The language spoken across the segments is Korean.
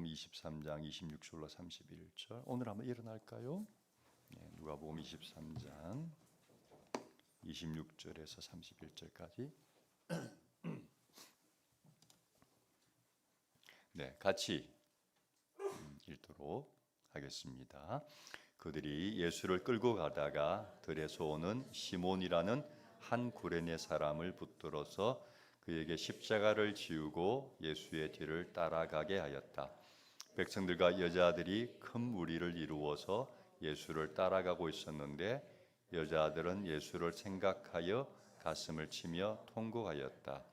23장 26절로 31절. 오늘 한번 일어날까요? 누가복음 23장 26절에서 31절까지. 네, 같이 읽도록 하겠습니다. 그들이 예수를 끌고 가다가 들에서 오는 시몬이라는 한 구레네 사람을 붙들어서 그에게 십자가를 지우고 예수의 뒤를 따라가게 하였다. 백성들과 여자들이 큰 무리를 이루어서 예수를 따라가고 있었는데 여자들은 예수를 생각하여 가슴을 치며 통곡하였다.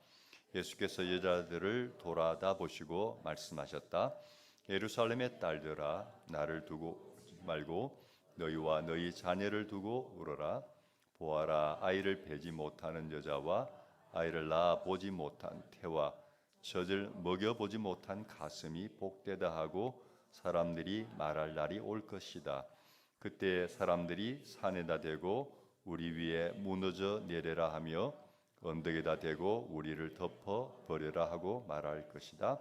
예수께서 여자들을 돌아다 보시고 말씀하셨다. 예루살렘의 딸들아, 나를 두고 말고 너희와 너희 자녀를 두고 울어라. 보아라, 아이를 베지 못하는 여자와 아이를 낳아 보지 못한 태와 젖을 먹여보지 못한 가슴이 복되다 하고 사람들이 말할 날이 올 것이다. 그때 사람들이 산에다 대고 우리 위에 무너져 내려라 하며 언덕에다 대고 우리를 덮어 버려라 하고 말할 것이다.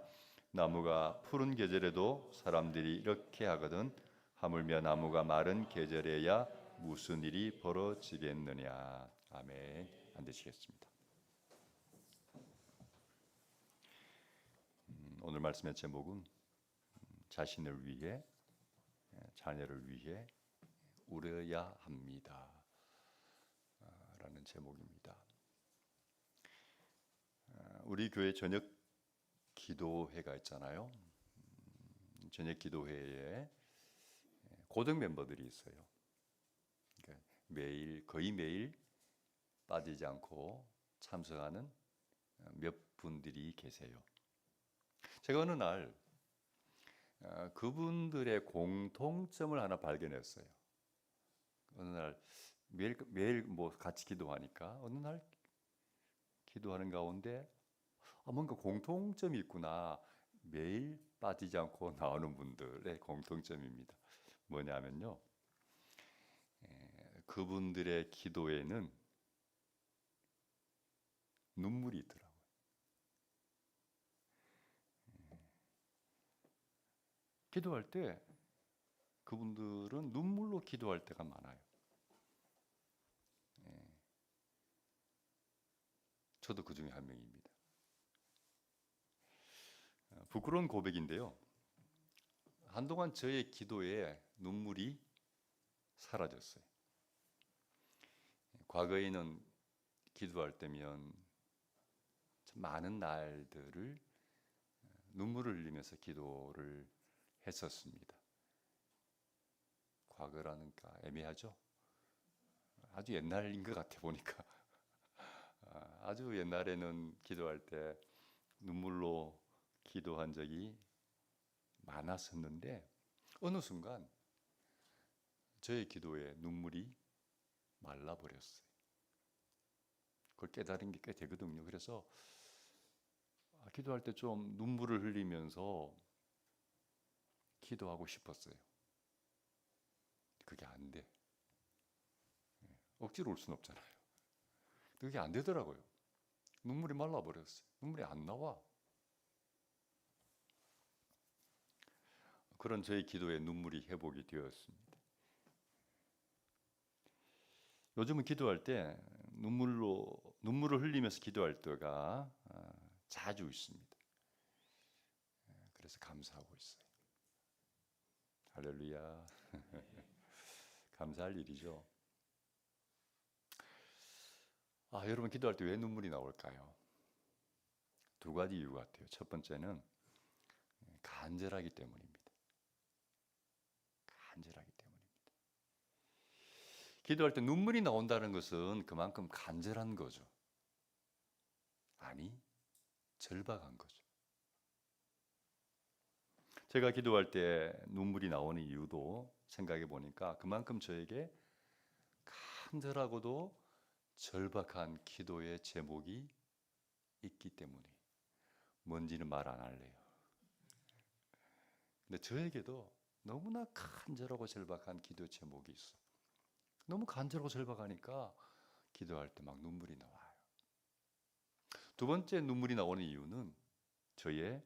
나무가 푸른 계절에도 사람들이 이렇게 하거든 하물며 나무가 마른 계절에야 무슨 일이 벌어지겠느냐. 아멘. 앉으시겠습니다. 오늘 말씀의 제목은 자신을 위해, 자녀를 위해 울어야 합니다 라는 제목입니다. 우리 교회 저녁 기도회가 있잖아요. 저녁 기도회에 고등 멤버들이 있어요. 그러니까 거의 매일 빠지지 않고 참석하는 몇 분들이 계세요. 제가 어느 날 그분들의 공통점을 하나 발견했어요. 어느 날 매일 뭐 같이 기도하니까 어느 날 기도하는 가운데 뭔가 공통점이 있구나. 매일 빠지지 않고 나오는 분들의 공통점입니다. 뭐냐면요, 그분들의 기도에는 눈물이 있더라고요. 기도할 때 그분들은 눈물로 기도할 때가 많아요. 저도 그 중에 한 명입니다. 부끄러운 고백인데요. 한동안 저의 기도에 눈물이 사라졌어요. 과거에는 기도할 때면 참 많은 날들을 눈물을 흘리면서 기도를 했었습니다. 과거라니까 애매하죠? 아주 옛날인 것 같아 보니까. 아주 옛날에는 기도할 때 눈물로 기도한 적이 많았었는데 어느 순간 저의 기도에 눈물이 말라버렸어요. 그걸 깨달은 게 꽤 되거든요. 그래서 기도할 때 좀 눈물을 흘리면서 기도하고 싶었어요. 그게 안 돼. 억지로 올 수는 없잖아요. 그게 안 되더라고요. 눈물이 말라버렸어요. 눈물이 안 나와. 그런 저의 기도에 눈물이 회복이 되었습니다. 요즘은 기도할 때 눈물을 흘리면서 기도할 때가 자주 있습니다. 그래서 감사하고 있어요. 할렐루야. 감사할 일이죠. 여러분 기도할 때 왜 눈물이 나올까요? 두 가지 이유 같아요. 첫 번째는 간절하기 때문입니다. 간절하기 때문입니다. 기도할 때 눈물이 나온다는 것은 그만큼 간절한 거죠. 아니, 절박한 거죠. 제가 기도할 때 눈물이 나오는 이유도 생각해 보니까 그만큼 저에게 간절하고도 절박한 기도의 제목이 있기 때문에 뭔지는 말 안 할래요. 근데 저에게도 너무나 간절하고 절박한 기도 제목이 있어. 너무 간절하고 절박하니까 기도할 때 막 눈물이 나와요. 두 번째 눈물이 나오는 이유는 저의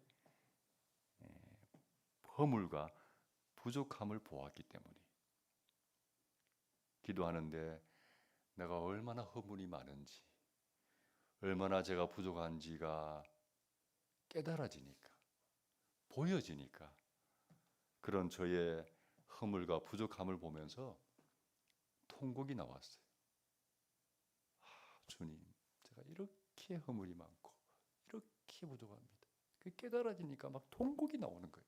허물과 부족함을 보았기 때문에 기도하는데 내가 얼마나 허물이 많은지, 얼마나 제가 부족한지가 깨달아지니까, 보여지니까 그런 저의 허물과 부족함을 보면서 통곡이 나왔어요. 주님, 제가 이렇게 허물이 많고 이렇게 부족합니다. 그 깨달아지니까 막 통곡이 나오는 거예요.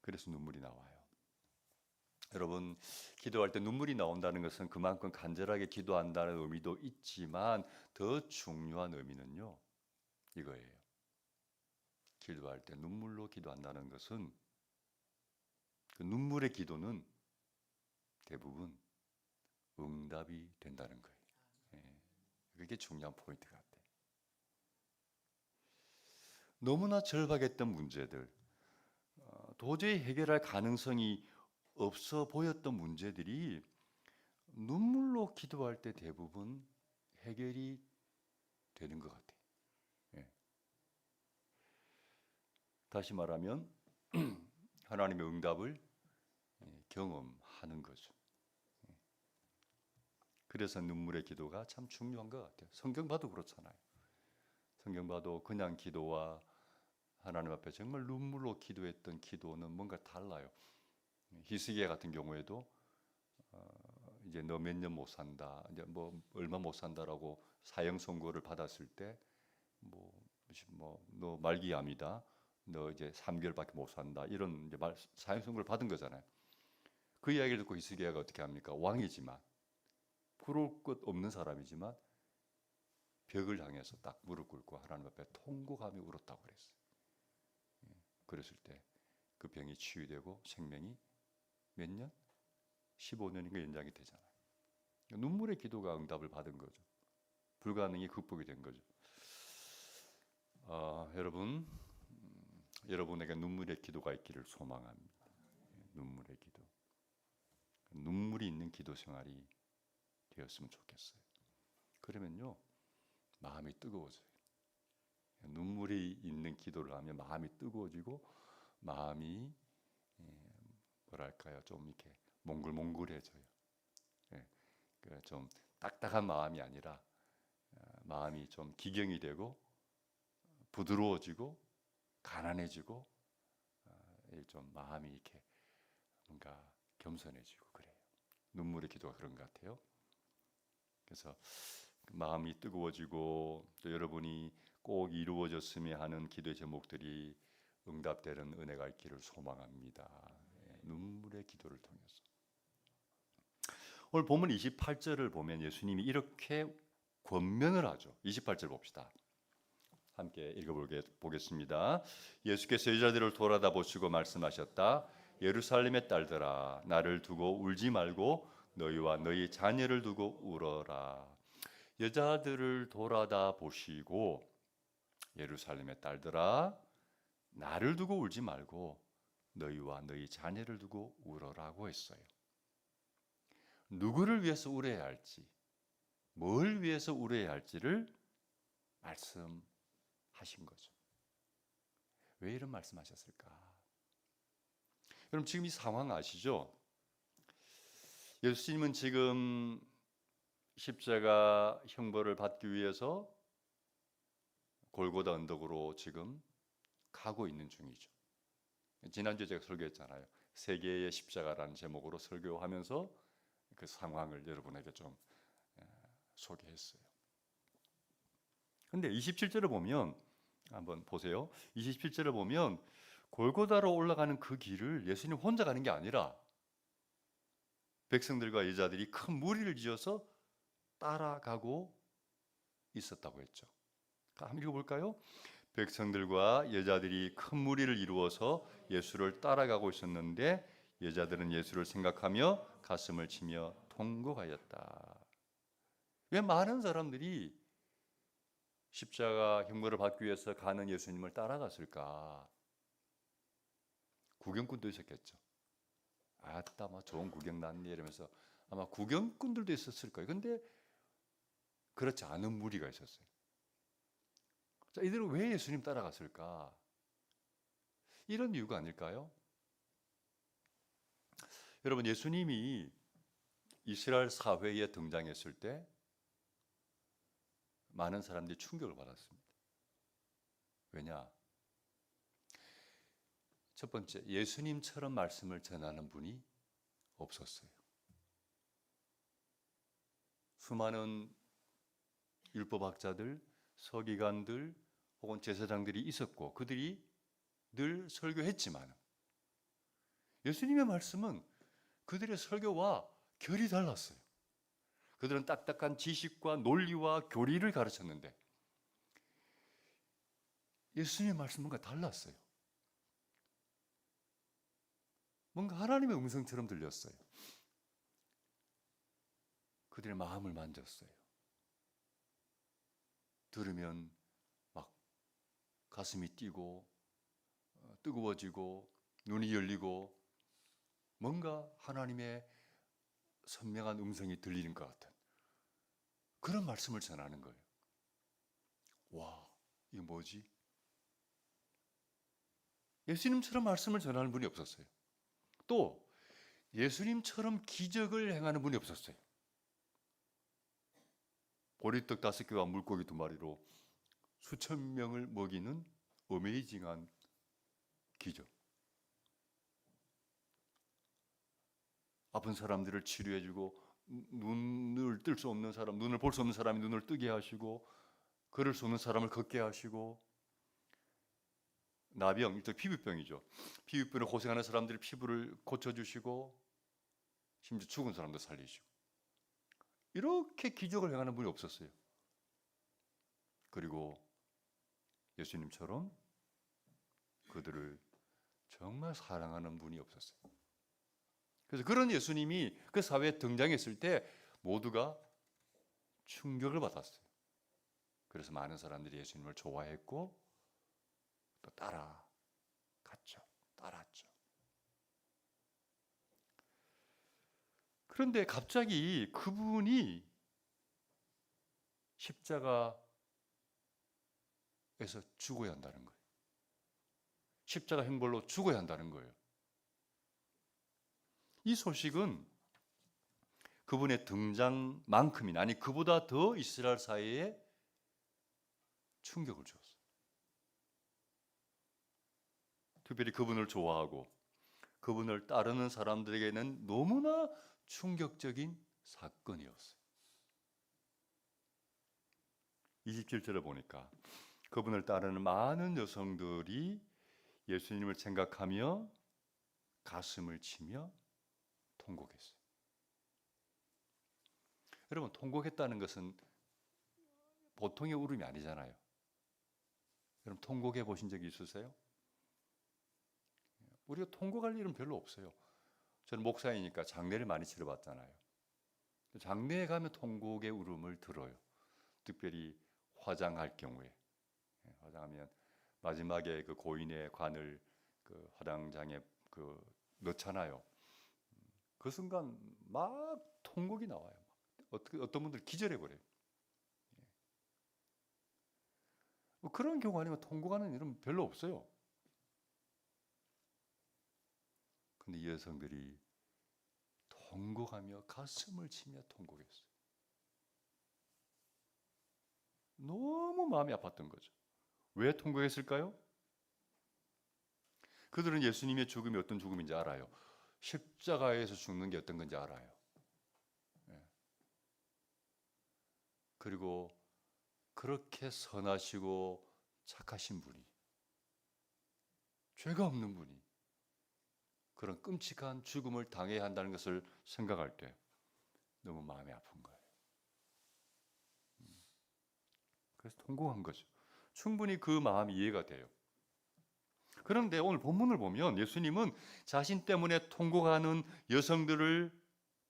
그래서 눈물이 나와요. 여러분, 기도할 때 눈물이 나온다는 것은 그만큼 간절하게 기도한다는 의미도 있지만 더 중요한 의미는요, 이거예요. 기도할 때 눈물로 기도한다는 것은 그 눈물의 기도는 대부분 응답이 된다는 거예요. 그게 중요한 포인트 같아요. 너무나 절박했던 문제들, 도저히 해결할 가능성이 없어 보였던 문제들이 눈물로 기도할 때 대부분 해결이 되는 것 같아요. 다시 말하면 하나님의 응답을 경험하는 거죠. 그래서 눈물의 기도가 참 중요한 것 같아요. 성경 봐도 그렇잖아요. 성경 봐도 그냥 기도와 하나님 앞에 정말 눈물로 기도했던 기도는 뭔가 달라요. 히스기야 같은 경우에도 이제 너 몇 년 못 산다, 이제 뭐 얼마 못 산다라고 사형 선고를 받았을 때 너 말기암이다, 너 이제 3개월밖에 못 산다, 이런 이제 사형 선고를 받은 거잖아요. 그 이야기를 듣고 히스기야가 어떻게 합니까? 왕이지만 부러울 것 없는 사람이지만 벽을 향해서 딱 무릎 꿇고 하나님 앞에 통곡하며 울었다고 그랬어요. 그랬을 때 그 병이 치유되고 생명이 몇 년? 15년인가 연장이 되잖아요. 눈물의 기도가 응답을 받은 거죠. 불가능이 극복이 된 거죠. 여러분, 여러분에게 눈물의 기도가 있기를 소망합니다. 눈물의 기도. 눈물이 있는 기도 생활이 되었으면 좋겠어요. 그러면요, 마음이 뜨거워져요. 눈물이 있는 기도를 하면 마음이 뜨거워지고 마음이 뭐랄까요, 좀 이렇게 몽글몽글해져요. 좀 딱딱한 마음이 아니라 마음이 좀 기경이 되고 부드러워지고 가난해지고 좀 마음이 이렇게 뭔가 겸손해지고 그래요. 눈물의 기도가 그런 것 같아요. 그래서 마음이 뜨거워지고 또 여러분이 꼭 이루어졌으면 하는 기도의 제목들이 응답되는 은혜가 있기를 소망합니다. 눈물의 기도를 통해서. 오늘 본문 28절을 보면 예수님이 이렇게 권면을 하죠. 28절 봅시다. 함께 읽어보겠습니다. 예수께서 여자들을 돌아다 보시고 말씀하셨다. 예루살렘의 딸들아, 나를 두고 울지 말고 너희와 너희 자녀를 두고 울어라. 여자들을 돌아다 보시고 예루살렘의 딸들아, 나를 두고 울지 말고 너희와 너희 자녀를 두고 울어라고 했어요. 누구를 위해서 울어야 할지, 뭘 위해서 울어야 할지를 말씀하신 거죠. 왜 이런 말씀하셨을까? 여러분, 지금 이 상황 아시죠? 예수님은 지금 십자가 형벌을 받기 위해서 골고다 언덕으로 지금 가고 있는 중이죠. 지난주에 제가 설교했잖아요. 세계의 십자가라는 제목으로 설교하면서 그 상황을 여러분에게 좀 소개했어요. 근데 27절을 보면 한번 보세요. 27절을 보면 골고다로 올라가는 그 길을 예수님 혼자 가는 게 아니라 백성들과 여자들이 큰 무리를 지어서 따라가고 있었다고 했죠. 한번 읽어볼까요? 백성들과 여자들이 큰 무리를 이루어서 예수를 따라가고 있었는데 여자들은 예수를 생각하며 가슴을 치며 통곡하였다. 왜 많은 사람들이 십자가 형벌을 받기 위해서 가는 예수님을 따라갔을까? 구경꾼도 있었겠죠. 아따, 뭐 좋은 구경 났네 이러면서 아마 구경꾼들도 있었을 거예요. 근데 그렇지 않은 무리가 있었어요. 자, 이들은 왜 예수님 따라갔을까? 이런 이유가 아닐까요? 여러분, 예수님이 이스라엘 사회에 등장했을 때 많은 사람들이 충격을 받았습니다. 왜냐? 첫 번째, 예수님처럼 말씀을 전하는 분이 없었어요. 수많은 율법학자들, 서기관들 혹은 제사장들이 있었고 그들이 늘 설교했지만 예수님의 말씀은 그들의 설교와 결이 달랐어요. 그들은 딱딱한 지식과 논리와 교리를 가르쳤는데 예수님의 말씀은 뭔가 달랐어요. 뭔가 하나님의 음성처럼 들렸어요. 그들의 마음을 만졌어요. 들으면 막 가슴이 뛰고 뜨거워지고 눈이 열리고 뭔가 하나님의 선명한 음성이 들리는 것 같은 그런 말씀을 전하는 거예요. 와, 이게 뭐지? 예수님처럼 말씀을 전하는 분이 없었어요. 또 예수님처럼 기적을 행하는 분이 없었어요. 보리떡 5개와 물고기 2마리로 수천 명을 먹이는 어메이징한 기적. 아픈 사람들을 치료해주고 눈을 뜰 수 없는 사람, 눈을 볼 수 없는 사람이 눈을 뜨게 하시고 걸을 수 없는 사람을 걷게 하시고 나병, 일단 피부병이죠. 피부병으로 고생하는 사람들이 피부를 고쳐주시고 심지어 죽은 사람도 살리시고 이렇게 기적을 행하는 분이 없었어요. 그리고 예수님처럼 그들을 정말 사랑하는 분이 없었어요. 그래서 그런 예수님이 그 사회에 등장했을 때 모두가 충격을 받았어요. 그래서 많은 사람들이 예수님을 좋아했고 또 따라갔죠. 따랐죠. 그런데 갑자기 그분이 십자가에서 죽어야 한다는 거예요. 십자가 형벌로 죽어야 한다는 거예요. 이 소식은 그분의 등장만큼이나 아니 그보다 더 이스라엘 사회에 충격을 주었어요. 특별히 그분을 좋아하고 그분을 따르는 사람들에게는 너무나 충격적인 사건이었어요. 27절을 보니까 그분을 따르는 많은 여성들이 예수님을 생각하며 가슴을 치며 통곡했어요. 여러분, 통곡했다는 것은 보통의 울음이 아니잖아요. 여러분, 통곡해 보신 적이 있으세요? 우리가 통곡할 일은 별로 없어요. 저는 목사이니까 장례를 많이 치러봤잖아요. 장례에 가면 통곡의 울음을 들어요. 특별히 화장할 경우에. 화장하면 마지막에 그 고인의 관을 그 화장장에 넣잖아요. 그 순간 막 통곡이 나와요. 어떤 분들 기절해 버려요. 그런 경우 아니면 통곡하는 일은 별로 없어요. 근데 이 여성들이 통곡하며 가슴을 치며 통곡했어요. 너무 마음이 아팠던 거죠. 왜 통곡했을까요? 그들은 예수님의 죽음이 어떤 죽음인지 알아요. 십자가에서 죽는 게 어떤 건지 알아요. 그리고 그렇게 선하시고 착하신 분이, 죄가 없는 분이 그런 끔찍한 죽음을 당해야 한다는 것을 생각할 때 너무 마음이 아픈 거예요. 그래서 통곡한 거죠. 충분히 그 마음이 이해가 돼요. 그런데 오늘 본문을 보면 예수님은 자신 때문에 통곡하는 여성들을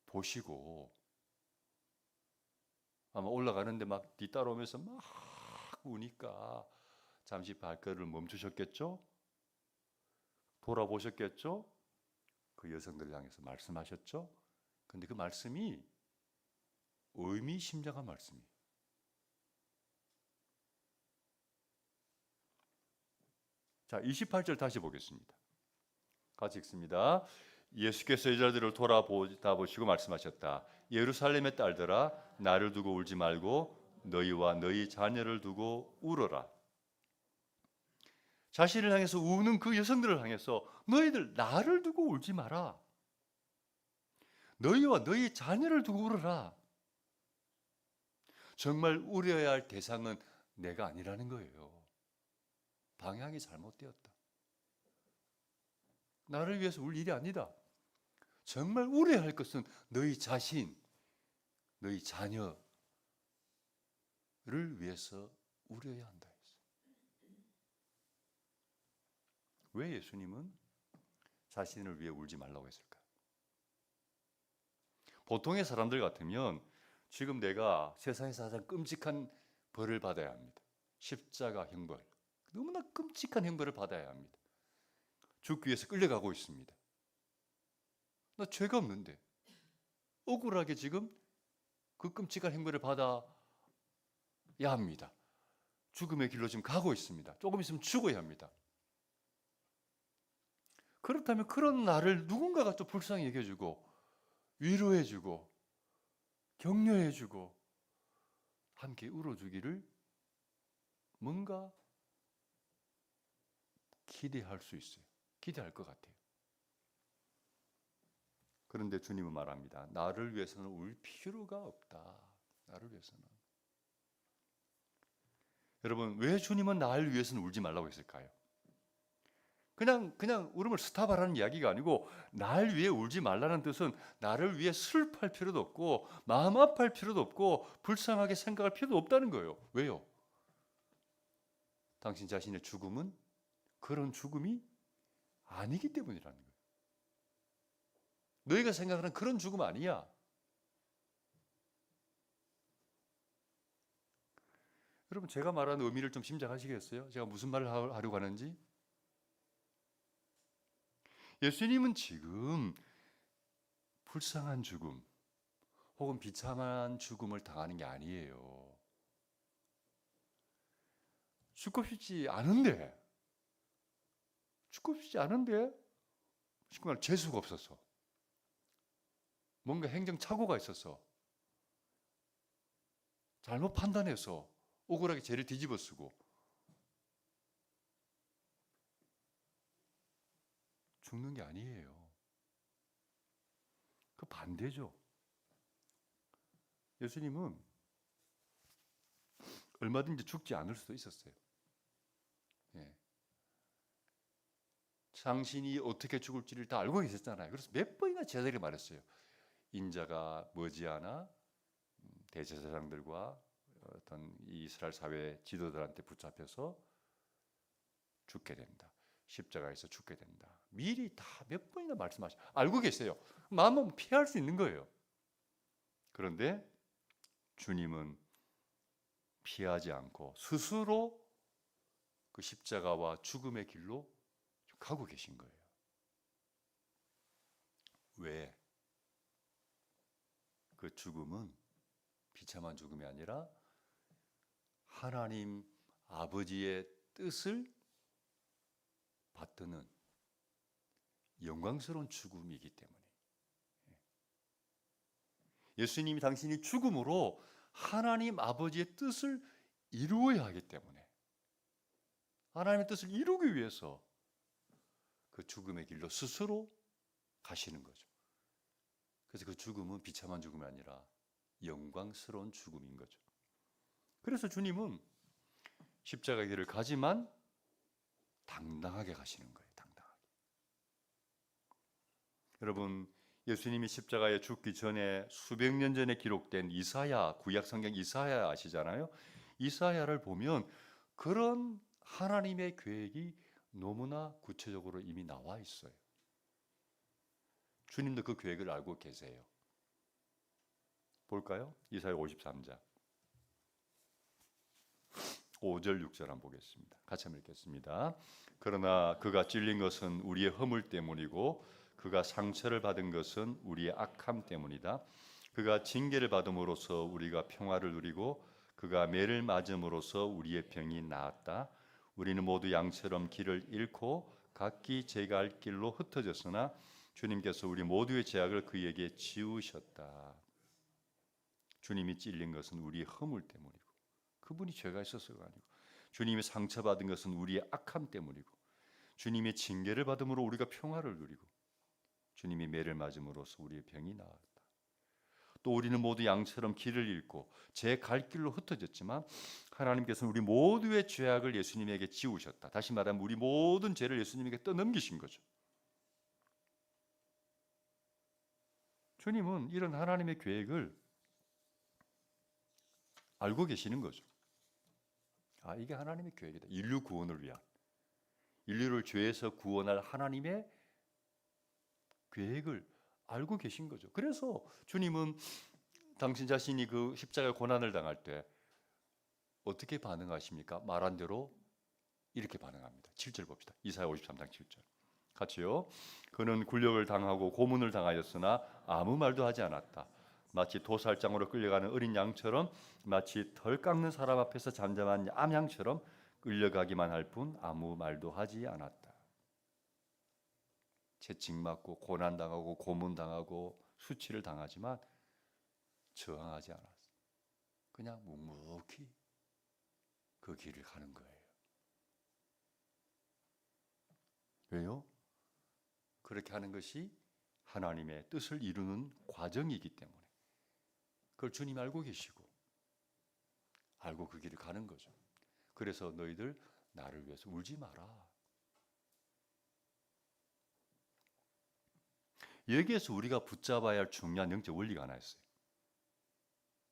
보시고 아마 올라가는데 막 뒤따라오면서 막 우니까 잠시 발걸음을 멈추셨겠죠? 돌아보셨겠죠? 그 여성들을 향해서 말씀하셨죠? 근데 그 말씀이 의미심장한 말씀이에요. 자, 28절 다시 보겠습니다. 같이 읽습니다. 예수께서 여자들을 돌아보다 보시고 말씀하셨다. 예루살렘의 딸들아, 나를 두고 울지 말고 너희와 너희 자녀를 두고 울어라. 자신을 향해서 우는 그 여성들을 향해서 너희들 나를 두고 울지 마라. 너희와 너희 자녀를 두고 울어라. 정말 울어야 할 대상은 내가 아니라는 거예요. 방향이 잘못되었다. 나를 위해서 울 일이 아니다. 정말 울어야 할 것은 너희 자신, 너희 자녀를 위해서 울어야 한다. 왜 예수님은 자신을 위해 울지 말라고 했을까요? 보통의 사람들 같으면 지금 내가 세상에서 가장 끔찍한 벌을 받아야 합니다. 십자가 형벌. 너무나 끔찍한 형벌을 받아야 합니다. 죽기 위해서 끌려가고 있습니다. 나 죄가 없는데 억울하게 지금 그 끔찍한 형벌을 받아야 합니다. 죽음의 길로 지금 가고 있습니다. 조금 있으면 죽어야 합니다. 그렇다면 그런 나를 누군가가 또 불쌍히 여겨주고 위로해주고 격려해주고 함께 울어주기를 뭔가 기대할 수 있어요. 기대할 것 같아요. 그런데 주님은 말합니다. 나를 위해서는 울 필요가 없다. 나를 위해서는. 여러분, 왜 주님은 나를 위해서는 울지 말라고 했을까요? 그냥 울음을 스탑하라는 이야기가 아니고 날 위해 울지 말라는 뜻은 나를 위해 슬퍼할 필요도 없고 마음 아파할 필요도 없고 불쌍하게 생각할 필요도 없다는 거예요. 왜요? 당신 자신의 죽음은 그런 죽음이 아니기 때문이라는 거예요. 너희가 생각하는 그런 죽음 아니야. 여러분, 제가 말하는 의미를 좀 짐작하시겠어요? 제가 무슨 말을 하려고 하는지? 예수님은 지금 불쌍한 죽음 혹은 비참한 죽음을 당하는 게 아니에요. 죽고 싶지 않은데 쉽게 말해 재수가 없어서 뭔가 행정착오가 있어서 잘못 판단해서 억울하게 죄를 뒤집어 쓰고 죽는 게 아니에요. 그 반대죠. 예수님은 얼마든지 죽지 않을 수도 있었어요. 예. 당신이 어떻게 죽을지를 다 알고 계셨잖아요. 그래서 몇 번이나 제자들이 말했어요. 인자가 머지않아 대제사장들과 어떤 이스라엘 사회 지도자들한테 붙잡혀서 죽게 된다. 십자가에서 죽게 된다. 미리 다 몇 번이나 말씀하셔. 알고 계세요. 마음은 피할 수 있는 거예요. 그런데 주님은 피하지 않고 스스로 그 십자가와 죽음의 길로 가고 계신 거예요. 왜? 그 죽음은 비참한 죽음이 아니라 하나님 아버지의 뜻을 받드는 영광스러운 죽음이기 때문에. 예수님이 당신이 죽음으로 하나님 아버지의 뜻을 이루어야 하기 때문에 하나님의 뜻을 이루기 위해서 그 죽음의 길로 스스로 가시는 거죠. 그래서 그 죽음은 비참한 죽음이 아니라 영광스러운 죽음인 거죠. 그래서 주님은 십자가의 길을 가지만 당당하게 가시는 거예요. 당당하게. 여러분, 예수님이 십자가에 죽기 전에 수백 년 전에 기록된 이사야, 구약 성경 이사야 아시잖아요. 이사야를 보면 그런 하나님의 계획이 너무나 구체적으로 이미 나와 있어요. 주님도 그 계획을 알고 계세요. 볼까요? 이사야 53장 5절 6절 한번 보겠습니다. 같이 한번 읽겠습니다. 그러나 그가 찔린 것은 우리의 허물 때문이고 그가 상처를 받은 것은 우리의 악함 때문이다. 그가 징계를 받음으로써 우리가 평화를 누리고 그가 매를 맞음으로써 우리의 병이 나았다. 우리는 모두 양처럼 길을 잃고 각기 제가 할 길로 흩어졌으나 주님께서 우리 모두의 죄악을 그에게 지우셨다. 주님이 찔린 것은 우리의 허물 때문이고 그분이 죄가 있어서가 아니고 주님이 상처받은 것은 우리의 악함 때문이고 주님의 징계를 받음으로 우리가 평화를 누리고 주님이 매를 맞음으로써 우리의 병이 나았다. 또 우리는 모두 양처럼 길을 잃고 제 갈 길로 흩어졌지만 하나님께서는 우리 모두의 죄악을 예수님에게 지우셨다. 다시 말하면 우리 모든 죄를 예수님에게 떠넘기신 거죠. 주님은 이런 하나님의 계획을 알고 계시는 거죠. 아, 이게 하나님의 계획이다. 인류 구원을 위한, 인류를 죄에서 구원할 하나님의 계획을 알고 계신 거죠. 그래서 주님은 당신 자신이 그 십자가 고난을 당할 때 어떻게 반응하십니까? 말한 대로 이렇게 반응합니다. 7절 봅시다. 이사야 53장 7절. 같이요. 그는 굴욕을 당하고 고문을 당하였으나 아무 말도 하지 않았다. 마치 도살장으로 끌려가는 어린 양처럼, 마치 덜 깎는 사람 앞에서 잠잠한 암양처럼 끌려가기만 할 뿐 아무 말도 하지 않았다. 채찍맞고 고난당하고 고문당하고 수치를 당하지만 저항하지 않았어. 그냥 묵묵히 그 길을 가는 거예요. 왜요? 그렇게 하는 것이 하나님의 뜻을 이루는 과정이기 때문에 그걸 주님이 알고 계시고 알고 그 길을 가는 거죠. 그래서 너희들 나를 위해서 울지 마라. 여기에서 우리가 붙잡아야 할 중요한 영적 원리가 하나 있어요.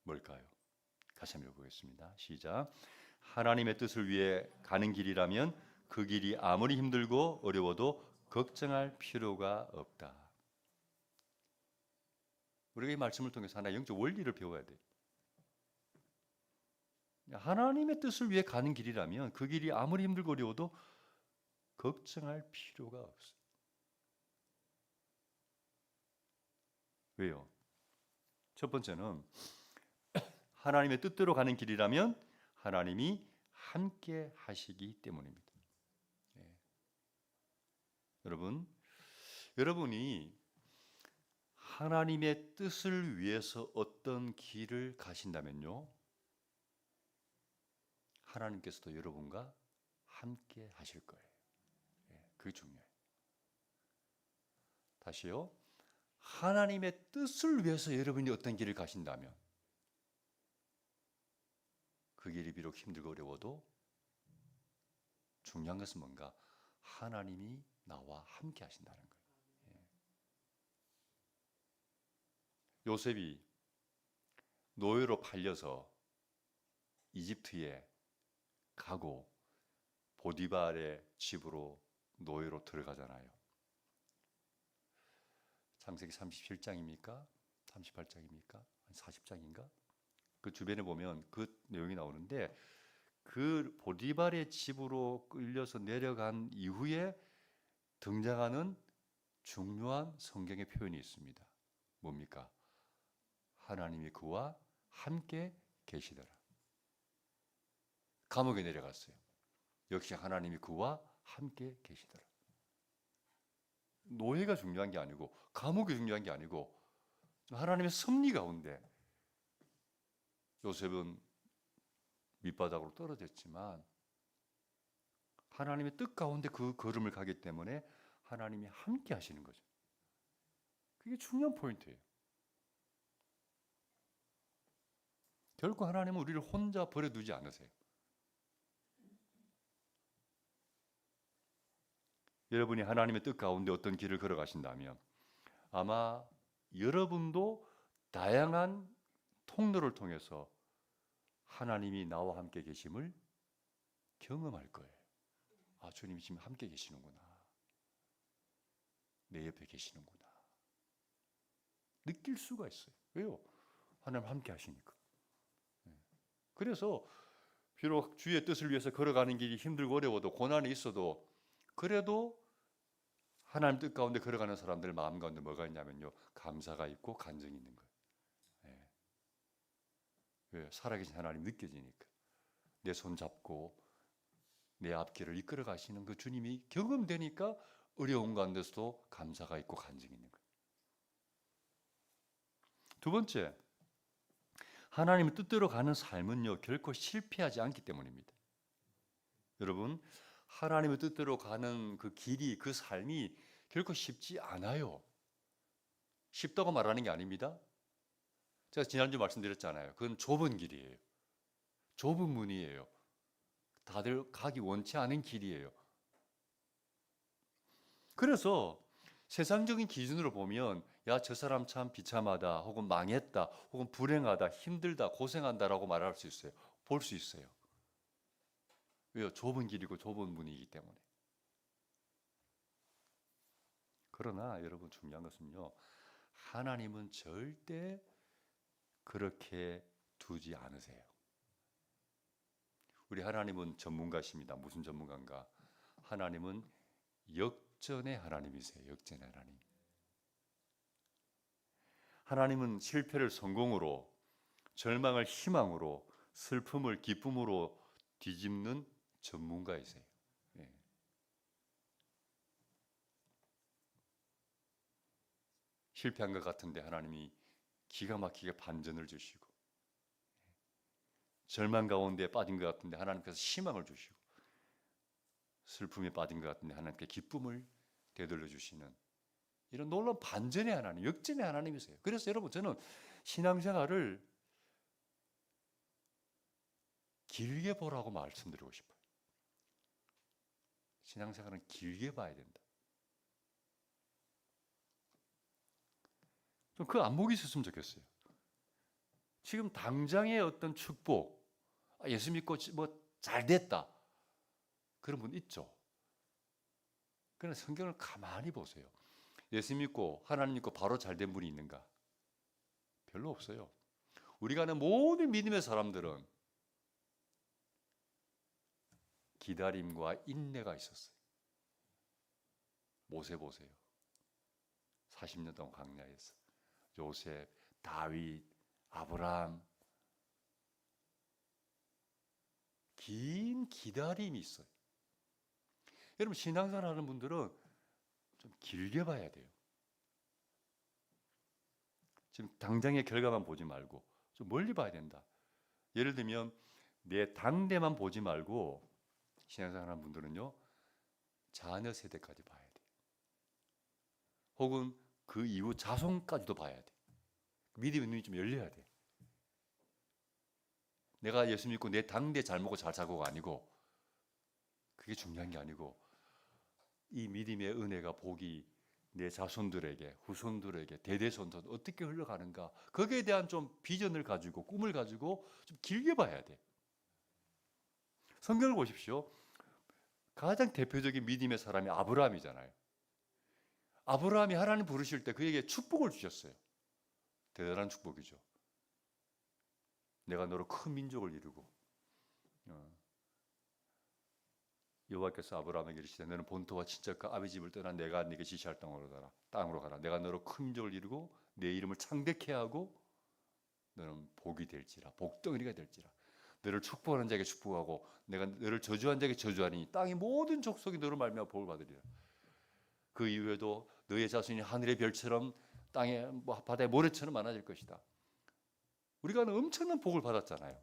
뭘까요? 다시 한번 읽어보겠습니다. 시작. 하나님의 뜻을 위해 가는 길이라면 그 길이 아무리 힘들고 어려워도 걱정할 필요가 없다. 우리가 이 말씀을 통해서 하나의 영적 원리를 배워야 돼요. 하나님의 뜻을 위해 가는 길이라면 그 길이 아무리 힘들고 어려워도 걱정할 필요가 없어요. 왜요? 첫 번째는 하나님의 뜻대로 가는 길이라면 하나님이 함께 하시기 때문입니다. 예. 여러분이 하나님의 뜻을 위해서 어떤 길을 가신다면요, 하나님께서도 여러분과 함께 하실 거예요. 예, 그게 중요해요. 다시요. 하나님의 뜻을 위해서 여러분이 어떤 길을 가신다면 그 길이 비록 힘들고 어려워도 중요한 것은 뭔가? 하나님이 나와 함께 하신다는 거예요. 예. 요셉이 노예로 팔려서 이집트에 가고 보디발의 집으로 노예로 들어가잖아요. 창세기 37장입니까? 38장입니까? 40장인가? 그 주변에 보면 그 내용이 나오는데 그 보디발의 집으로 끌려서 내려간 이후에 등장하는 중요한 성경의 표현이 있습니다. 뭡니까? 하나님이 그와 함께 계시더라. 감옥에 내려갔어요. 역시 하나님이 그와 함께 계시더라. 노예가 중요한 게 아니고 감옥이 중요한 게 아니고 하나님의 섭리 가운데 요셉은 밑바닥으로 떨어졌지만 하나님의 뜻 가운데 그 걸음을 가기 때문에 하나님이 함께 하시는 거죠. 그게 중요한 포인트예요. 결코 하나님은 우리를 혼자 버려두지 않으세요. 여러분이 하나님의 뜻 가운데 어떤 길을 걸어가신다면 아마 여러분도 다양한 통로를 통해서 하나님이 나와 함께 계심을 경험할 거예요. 아, 주님이 지금 함께 계시는구나. 내 옆에 계시는구나. 느낄 수가 있어요. 왜요? 하나님 함께 하시니까. 그래서 비록 주의 뜻을 위해서 걸어가는 길이 힘들고 어려워도 고난이 있어도 그래도 하나님 뜻 가운데 걸어가는 사람들 마음 가운데 뭐가 있냐면요, 감사가 있고 간증이 있는 거예요. 왜? 살아계신 하나님 느껴지니까. 내 손 잡고 내 앞길을 이끌어 가시는 그 주님이 경험되니까 어려운 가운데서도 감사가 있고 간증이 있는 거예요. 두 번째, 하나님의 뜻대로 가는 삶은요, 결코 실패하지 않기 때문입니다. 여러분, 하나님의 뜻대로 가는 그 길이, 그 삶이 결코 쉽지 않아요. 쉽다고 말하는 게 아닙니다. 제가 지난주 말씀드렸잖아요. 그건 좁은 길이에요. 좁은 문이에요. 다들 가기 원치 않은 길이에요. 그래서 세상적인 기준으로 보면 야, 저 사람 참 비참하다, 혹은 망했다, 혹은 불행하다, 힘들다, 고생한다라고 말할 수 있어요. 볼 수 있어요. 왜요? 좁은 길이고 좁은 문이기 때문에. 그러나 여러분, 중요한 것은요, 하나님은 절대 그렇게 두지 않으세요. 우리 하나님은 전문가십니다. 무슨 전문가인가? 하나님은 역전의 하나님이세요. 역전의 하나님. 하나님은 실패를 성공으로, 절망을 희망으로, 슬픔을 기쁨으로 뒤집는 전문가이세요. 예. 실패한 것 같은데 하나님이 기가 막히게 반전을 주시고, 절망 가운데 빠진 것 같은데 하나님께서 희망을 주시고, 슬픔에 빠진 것 같은데 하나님께 기쁨을 되돌려 주시는 이런 놀라운 반전의 하나님, 역전의 하나님이세요. 그래서 여러분, 저는 신앙생활을 길게 보라고 말씀드리고 싶어요. 신앙생활은 길게 봐야 된다. 좀 그 안목이 있었으면 좋겠어요. 지금 당장의 어떤 축복, 예수 믿고 뭐 잘 됐다, 그런 분 있죠. 그러나 성경을 가만히 보세요. 예수 믿고 하나님 믿고 바로 잘 된 분이 있는가? 별로 없어요. 우리가 아는 모든 믿음의 사람들은 기다림과 인내가 있었어요. 모세 보세요. 40년 동안 광야에서. 요셉, 다윗, 아브라함. 긴 기다림이 있어요. 여러분, 신앙생활 하는 분들은 좀 길게 봐야 돼요. 지금 당장의 결과만 보지 말고 좀 멀리 봐야 된다. 예를 들면 내 당대만 보지 말고 신앙생활 하는 분들은요, 자녀 세대까지 봐야 돼요. 혹은 그 이후 자손까지도 봐야 돼요. 믿음의 눈이 좀 열려야 돼요. 내가 예수 믿고 내 당대 잘 먹고 잘 자고가 아니고, 그게 중요한 게 아니고, 이 믿음의 은혜가 복이 내 자손들에게, 후손들에게, 대대손손 어떻게 흘러가는가, 거기에 대한 좀 비전을 가지고, 꿈을 가지고 좀 길게 봐야 돼. 성경을 보십시오. 가장 대표적인 믿음의 사람이 아브라함이잖아요. 아브라함이 하나님 부르실 때 그에게 축복을 주셨어요. 대단한 축복이죠. 내가 너로 큰 민족을 이루고, 여호와께서 아브라함에게 이르시되 너는 본토와 친척과 아비 집을 떠나 내가 네게 지시할 땅으로 가라. 내가 너로 큰 민족을 이루고 내 이름을 창대케 하고 너는 복이 될지라, 복덩이가 될지라. 너를 축복하는 자에게 축복하고 내가 너를 저주한 자에게 저주하니 땅의 모든 족속이 너로 말미암아 복을 받으리라. 그 이후에도 너의 자손이 하늘의 별처럼 땅에 바다의 모래처럼 많아질 것이다. 우리가 엄청난 복을 받았잖아요.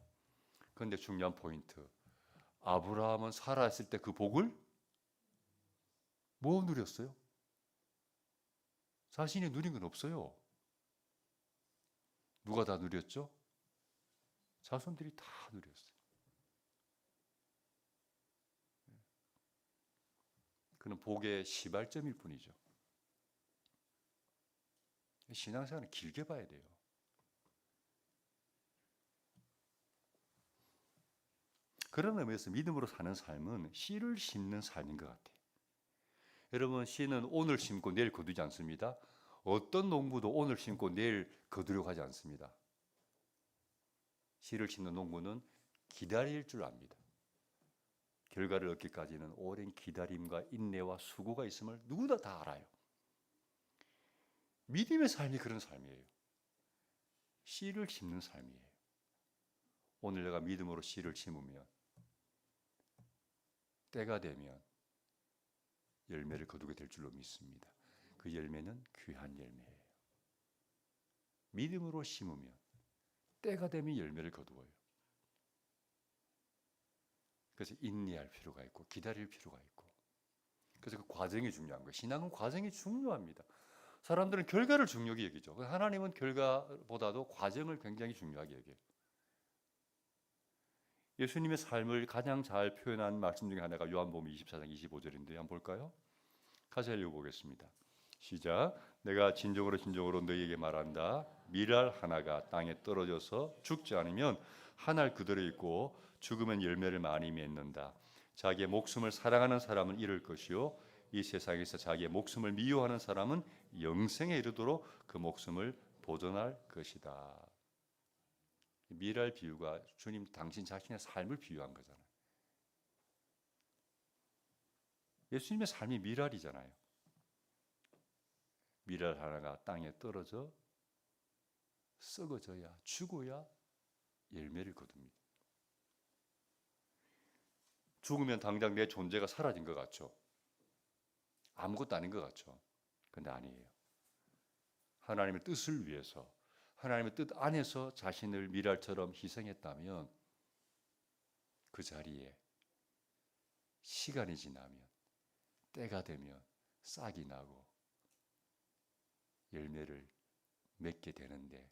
그런데 중요한 포인트, 아브라함은 살아있을 때 그 복을 뭐 누렸어요? 자신이 누린 건 없어요. 누가 다 누렸죠? 자손들이 다 누렸어요. 그는 복의 시발점일 뿐이죠. 신앙생활은 길게 봐야 돼요. 그런 의미에서 믿음으로 사는 삶은 씨를 심는 삶인 것 같아요. 여러분, 씨는 오늘 심고 내일 거두지 않습니다. 어떤 농부도 오늘 심고 내일 거두려고 하지 않습니다. 씨를 심는 농부는 기다릴 줄 압니다. 결과를 얻기까지는 오랜 기다림과 인내와 수고가 있음을 누구나 다 알아요. 믿음의 삶이 그런 삶이에요. 씨를 심는 삶이에요. 오늘 내가 믿음으로 씨를 심으면 때가 되면 열매를 거두게 될 줄로 믿습니다. 그 열매는 귀한 열매예요. 믿음으로 심으면 때가 되면 열매를 거두어요. 그래서 인내할 필요가 있고 기다릴 필요가 있고, 그래서 그 과정이 중요한 거예요. 신앙은 과정이 중요합니다. 사람들은 결과를 중요하게 여기죠. 하나님은 결과보다도 과정을 굉장히 중요하게 여겨요. 예수님의 삶을 가장 잘 표현한 말씀 중에 하나가 요한복음 24장 25절인데 한번 볼까요? 같이 읽어보겠습니다. 시작. 내가 진정으로 너희에게 말한다. 밀알 하나가 땅에 떨어져서 죽지 않으면 한 알 그대로 있고 죽으면 열매를 많이 맺는다. 자기의 목숨을 사랑하는 사람은 잃을 것이요 이 세상에서 자기의 목숨을 미워하는 사람은 영생에 이르도록 그 목숨을 보존할 것이다. 밀알 비유가 주님 당신 자신의 삶을 비유한 거잖아요. 예수님의 삶이 밀알이잖아요. 밀알 하나가 땅에 떨어져 썩어져야, 죽어야 열매를 거둡니다. 죽으면 당장 내 존재가 사라진 것 같죠. 아무것도 아닌 것 같죠. 근데 아니에요. 하나님의 뜻을 위해서, 하나님의 뜻 안에서 자신을 밀알처럼 희생했다면 그 자리에 시간이 지나면, 때가 되면 싹이 나고 열매를 맺게 되는데,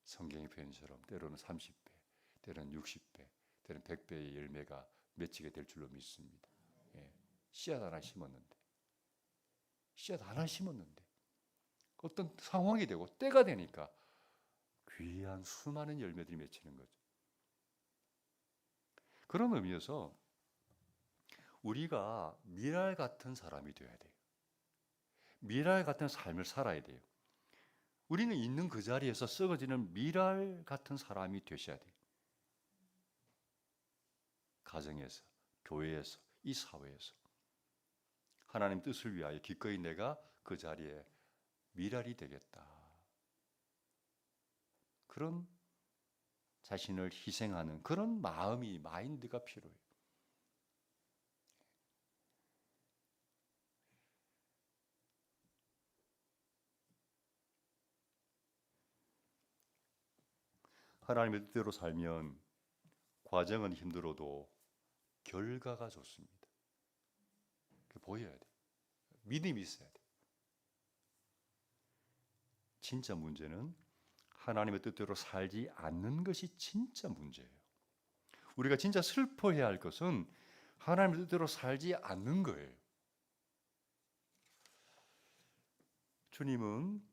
성경의 표현처럼 때로는 30배, 때로는 60배, 때로는 100배의 열매가 맺히게 될 줄로 믿습니다. 예. 씨앗 하나 심었는데 어떤 상황이 되고 때가 되니까 귀한 수많은 열매들이 맺히는 거죠. 그런 의미에서 우리가 밀알 같은 사람이 되어야 돼요. 밀알 같은 삶을 살아야 돼요. 우리는 있는 그 자리에서 썩어지는 밀알 같은 사람이 되셔야 돼요. 가정에서, 교회에서, 이 사회에서 하나님 뜻을 위하여 기꺼이 내가 그 자리에 밀알이 되겠다. 그런 자신을 희생하는 그런 마음이, 마인드가 필요해요. 하나님의 뜻대로 살면 과정은 힘들어도 결과가 좋습니다. 보여야 돼. 믿음이 있어야 돼. 진짜 문제는 하나님의 뜻대로 살지 않는 것이 진짜 문제예요. 우리가 진짜 슬퍼해야 할 것은 하나님의 뜻대로 살지 않는 거예요. 주님은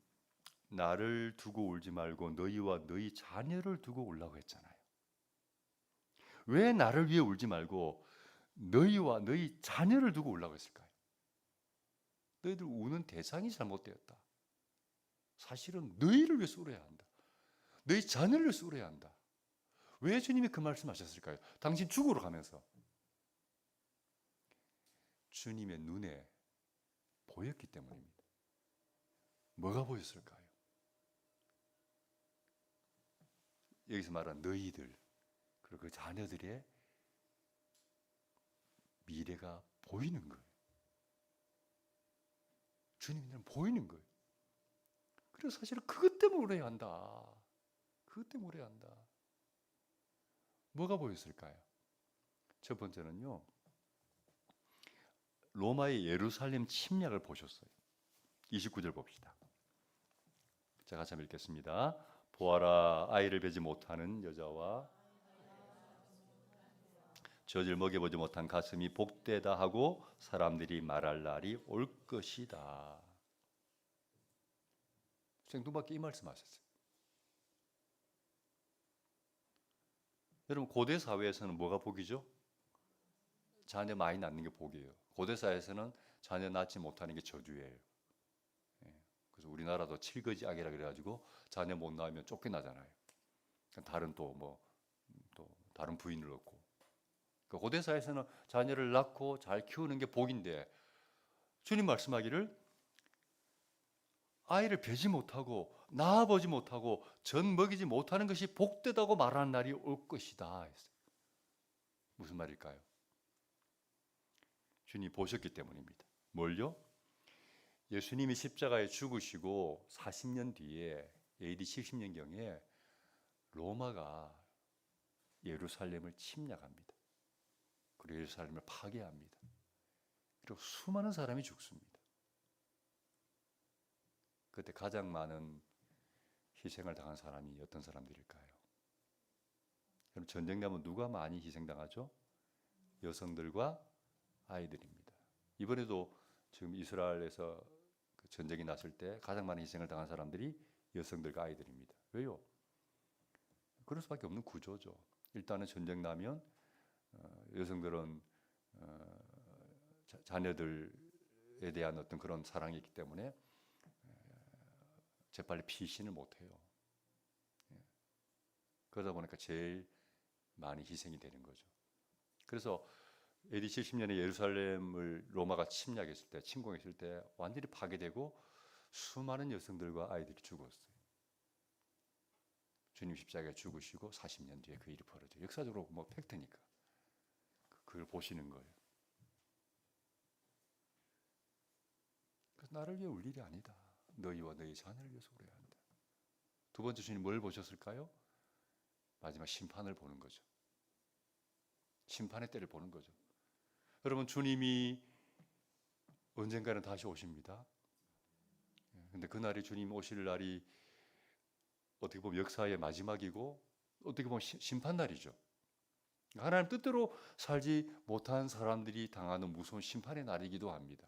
나를 두고 울지 말고 너희와 너희 자녀를 두고 울라고 했잖아요. 왜 나를 위해 울지 말고 너희와 너희 자녀를 두고 울라고 했을까요? 너희들 우는 대상이 잘못되었다. 사실은 너희를 위해서 울어야 한다. 너희 자녀를 위해서 울어야 한다. 왜 주님이 그 말씀하셨을까요? 당신 죽으러 가면서 주님의 눈에 보였기 때문입니다. 뭐가 보였을까요? 여기서 말한 너희들 그리고 그 자녀들의 미래가 보이는 거예요. 주님은 보이는 거예요. 그래서 사실은 그것 때문에 울어야 한다. 그것 때문에 울어야 한다. 뭐가 보였을까요? 첫 번째는요, 로마의 예루살렘 침략을 보셨어요. 29절 봅시다. 자, 같이 한번 읽겠습니다. 보아라, 아이를 베지 못하는 여자와 젖을 먹여보지 못한 가슴이 복되다 하고 사람들이 말할 날이 올 것이다. 생뚱맞게 이 말씀하셨어요. 여러분, 고대 사회에서는 뭐가 복이죠? 자녀 많이 낳는 게 복이에요. 고대 사회에서는 자녀 낳지 못하는 게 저주예요. 그래서 우리나라도 칠거지 악이라 그래가지고 자녀 못 낳으면 쫓겨나잖아요. 다른 또 다른 부인을 얻고. 고대 사회에서는 자녀를 낳고 잘 키우는 게 복인데 주님 말씀하기를 아이를 베지 못하고 낳아보지 못하고 젖 먹이지 못하는 것이 복되다고 말하는 날이 올 것이다 했어요. 무슨 말일까요? 주님이 보셨기 때문입니다. 뭘요? 예수님이 십자가에 죽으시고 40년 뒤에 AD 70년경에 로마가 예루살렘을 침략합니다. 그리고 예루살렘을 파괴합니다. 그리고 수많은 사람이 죽습니다. 그때 가장 많은 희생을 당한 사람이 어떤 사람들일까요? 그럼 전쟁 나면 누가 많이 희생당하죠? 여성들과 아이들입니다. 이번에도 지금 이스라엘에서 그 전쟁이 났을 때 가장 많은 희생을 당한 사람들이 여성들과 아이들입니다. 왜요? 그럴 수밖에 없는 구조죠. 일단은 전쟁 나면 여성들은 자녀들에 대한 어떤 그런 사랑이 있기 때문에 재빨리 피신을 못해요. 그러다 보니까 제일 많이 희생이 되는 거죠. 그래서 AD 70년에 예루살렘을 로마가 침략했을 때, 침공했을 때 완전히 파괴되고 수많은 여성들과 아이들이 죽었어요. 주님 십자가에 죽으시고 40년 뒤에 그 일이 벌어져요. 역사적으로 뭐 팩트니까. 그걸 보시는 거예요. 그래서 나를 위해 울 일이 아니다. 너희와 너희 자녀를 위해서 울어야 한다. 두 번째 주님 뭘 보셨을까요? 마지막 심판을 보는 거죠. 심판의 때를 보는 거죠. 여러분, 주님이 언젠가는 다시 오십니다. 근데 그날이 주님 오실 날이 어떻게 보면 역사의 마지막이고 어떻게 보면 심판 날이죠. 하나님 뜻대로 살지 못한 사람들이 당하는 무서운 심판의 날이기도 합니다.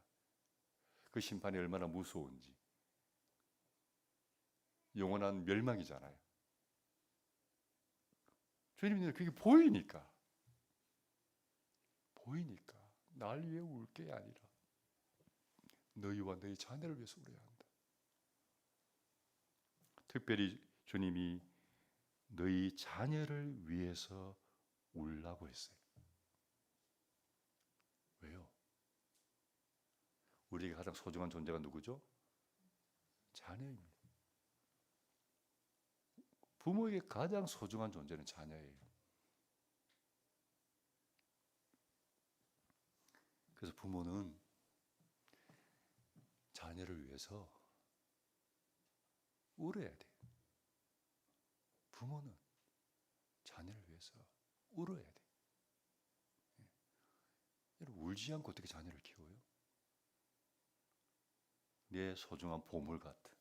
그 심판이 얼마나 무서운지. 영원한 멸망이잖아요. 주님은 그게 보이니까 날 위해 울 게 아니라 너희와 너희 자녀를 위해서 울어야 한다. 특별히 주님이 너희 자녀를 위해서 울라고 했어요. 왜요? 우리에게 가장 소중한 존재가 누구죠? 자녀입니다. 부모에게 가장 소중한 존재는 자녀예요. 그래서 부모는 자녀를 위해서 울어야 돼요. 부모는 자녀를 위해서 울어야 돼요. 여러분, 울지 않고 어떻게 자녀를 키워요? 내 소중한 보물 같은,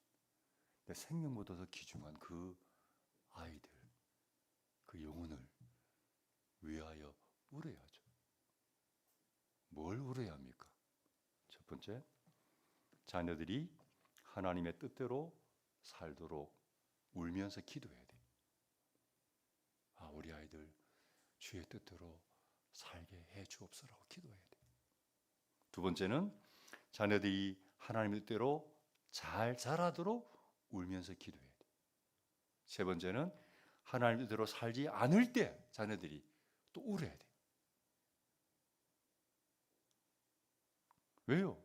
내 생명보다 더 귀중한 그 아이들, 그 영혼을 위하여 울어야죠. 뭘 울어야 합니까? 첫 번째, 자녀들이 하나님의 뜻대로 살도록 울면서 기도해야 돼요. 우리 아이들 주의 뜻대로 살게 해 주옵소서라고 기도해야 돼요. 두 번째는 자녀들이 하나님의 뜻대로 잘 자라도록 울면서 기도해야 돼요. 세 번째는 하나님의 뜻대로 살지 않을 때 자녀들이 또 울어야 돼요. 왜요?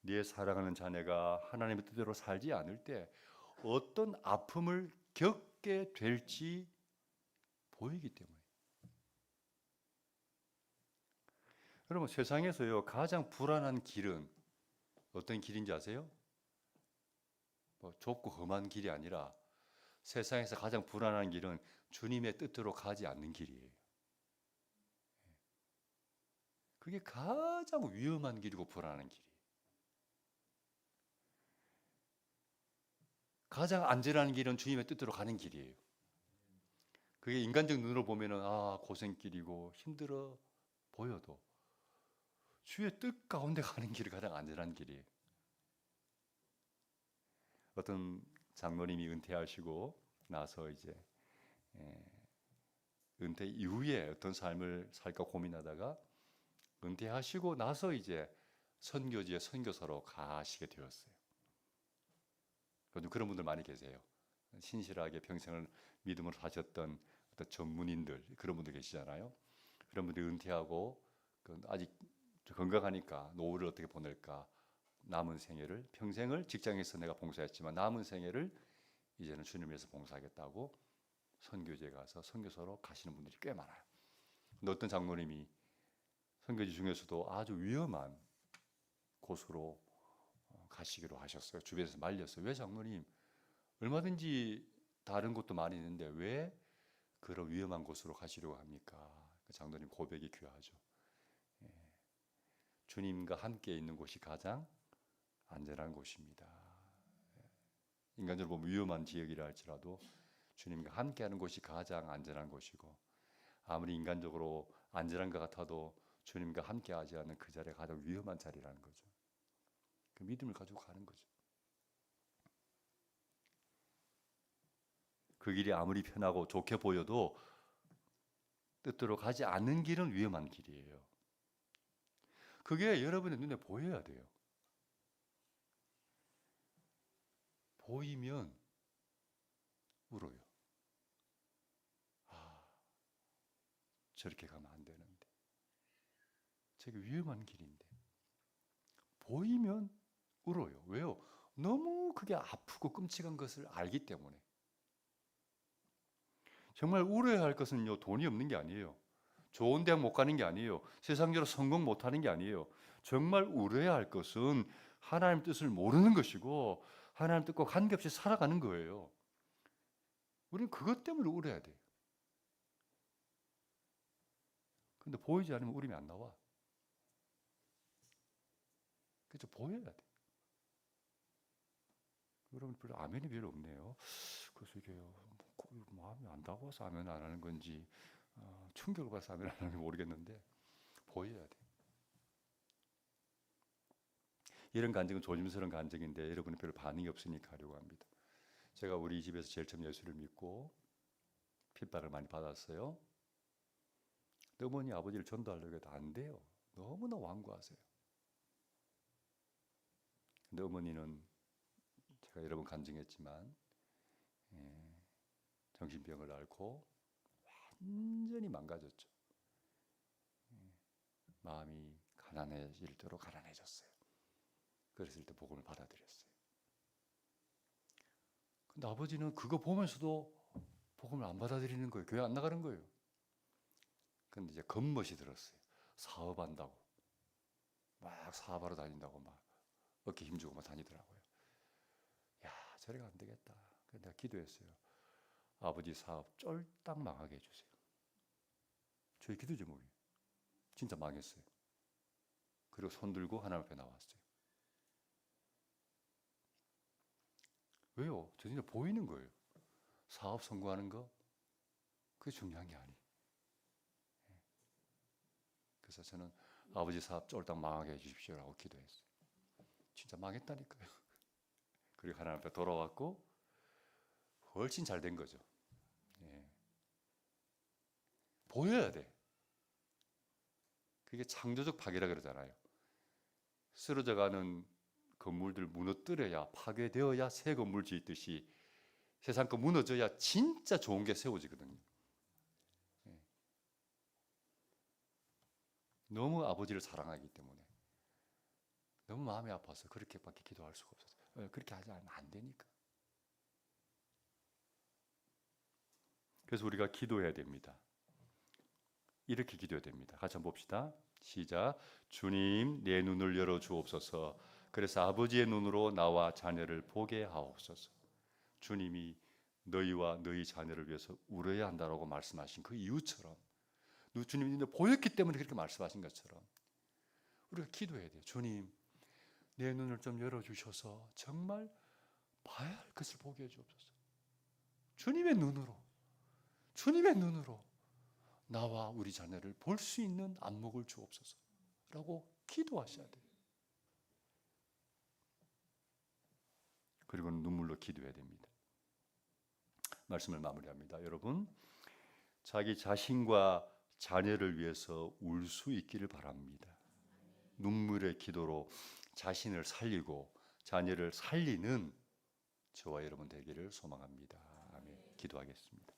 네 사랑하는 자녀가 하나님의 뜻대로 살지 않을 때 어떤 아픔을 겪게 될지 보이기 때문에. 여러분, 세상에서요 가장 불안한 길은 어떤 길인지 아세요? 좁고 험한 길이 아니라 세상에서 가장 불안한 길은 주님의 뜻대로 가지 않는 길이에요. 그게 가장 위험한 길이고 불안한 길이에요. 가장 안전한 길은 주님의 뜻대로 가는 길이에요. 그게 인간적 눈으로 보면은 고생길이고 힘들어 보여도 주의 뜻 가운데 가는 길이 가장 안전한 길이에요. 어떤 장로님이 은퇴하시고 나서 이제 은퇴 이후에 어떤 삶을 살까 고민하다가 은퇴하시고 나서 이제 선교지에 선교사로 가시게 되었어요. 그런 분들 많이 계세요. 신실하게 평생을 믿음으로 사셨던 어떤 전문인들, 그런 분들 계시잖아요. 그런 분들이 은퇴하고 아직 건강하니까 노후를 어떻게 보낼까, 남은 생애를, 평생을 직장에서 내가 봉사했지만 남은 생애를 이제는 주님을 위해서 봉사하겠다고 선교지에 가서 선교사로 가시는 분들이 꽤 많아요. 근데 어떤 장로님이 선교지 중에서도 아주 위험한 곳으로 가시기로 하셨어요. 주변에서 말렸어요. 왜 장로님? 얼마든지 다른 곳도 많이 있는데 왜 그런 위험한 곳으로 가시려고 합니까? 그 장로님 고백이 귀하죠. 주님과 함께 있는 곳이 가장 안전한 곳입니다. 인간적으로 보면 위험한 지역이라 할지라도 주님과 함께하는 곳이 가장 안전한 곳이고, 아무리 인간적으로 안전한 것 같아도 주님과 함께하지 않는 그 자리가 가장 위험한 자리라는 거죠. 그 믿음을 가지고 가는 거죠. 그 길이 아무리 편하고 좋게 보여도 뜻대로 가지 않는 길은 위험한 길이에요. 그게 여러분의 눈에 보여야 돼요. 보이면 울어요. 아, 저렇게 가면 안 되는데. 저게 위험한 길인데. 보이면 울어요. 왜요? 너무 그게 아프고 끔찍한 것을 알기 때문에. 정말 울어야 할 것은요, 돈이 없는 게 아니에요. 좋은 대학 못 가는 게 아니에요. 세상적으로 성공 못 하는 게 아니에요. 정말 울어야 할 것은 하나님 뜻을 모르는 것이고 하나님 뜻과 관계없이 살아가는 거예요. 우리는 그것 때문에 울어야 돼요. 근데 보이지 않으면 울음이 안 나와. 그래서 보여야 돼. 여러분 별로 아멘이 별로 없네요. 그래서 이게 마음이 안 다가와서 아멘 안 하는 건지 충격을 받아서 아멘 안 하는 건지 모르겠는데 보여야 돼. 이런 간증은 조심스러운 간증인데 여러분이 별로 반응이 없으니까 하려고 합니다. 제가 우리 집에서 제일 처음 예수를 믿고 핍박을 많이 받았어요. 어머니 아버지를 전도하려고 해도 안 돼요. 너무나 완고하세요. 근데 어머니는 제가 여러 번 간증했지만 정신병을 앓고 완전히 망가졌죠. 마음이 가난해질 대로 가난해졌어요. 그랬을 때 복음을 받아들였어요. 근데 아버지는 그거 보면서도 복음을 안 받아들이는 거예요. 교회 안 나가는 거예요. 근데 이제 겉멋이 들었어요. 사업한다고 막 사업하러 다닌다고 막 어깨 힘주고 막 다니더라고요. 야, 저래가 안 되겠다. 그래서 내가 기도했어요. 아버지 사업 쫄딱 망하게 해주세요. 저희 기도 제목이 진짜 망했어요. 그리고 손 들고 하나님 앞에 나왔어요. 왜요? 저 진짜 보이는 거예요. 사업 성공하는 거 그게 중요한 게 아니에요. 그래서 저는 아버지 사업 쫄딱 망하게 해주십시오라고 기도했어요. 진짜 망했다니까요. 그리고 하나님 앞에 돌아왔고 훨씬 잘 된 거죠. 보여야 돼. 그게 창조적 파괴라 그러잖아요. 쓰러져가는 건물들 무너뜨려야 파괴되어야 새 건물 짓듯이 세상 거 무너져야 진짜 좋은 게 세워지거든요. 너무 아버지를 사랑하기 때문에 너무 마음이 아파서 그렇게밖에 기도할 수가 없었어요. 그렇게 하지 않으면 안 되니까. 그래서 우리가 기도해야 됩니다. 이렇게 기도해야 됩니다. 같이 한번 봅시다. 시작. 주님 내 눈을 열어 주옵소서. 그래서 아버지의 눈으로 나와 자녀를 보게 하옵소서. 주님이 너희와 너희 자녀를 위해서 울어야 한다라고 말씀하신 그 이유처럼 주님이 보였기 때문에 그렇게 말씀하신 것처럼 우리가 기도해야 돼요. 주님 내 눈을 좀 열어주셔서 정말 봐야 할 것을 보게 해주옵소서. 주님의 눈으로 나와 우리 자녀를 볼 수 있는 안목을 주옵소서 라고 기도하셔야 돼요. 그리고 눈물로 기도해야 됩니다. 말씀을 마무리합니다. 여러분, 자기 자신과 자녀를 위해서 울 수 있기를 바랍니다. 눈물의 기도로 자신을 살리고 자녀를 살리는 저와 여러분 되기를 소망합니다. 아멘. 기도하겠습니다.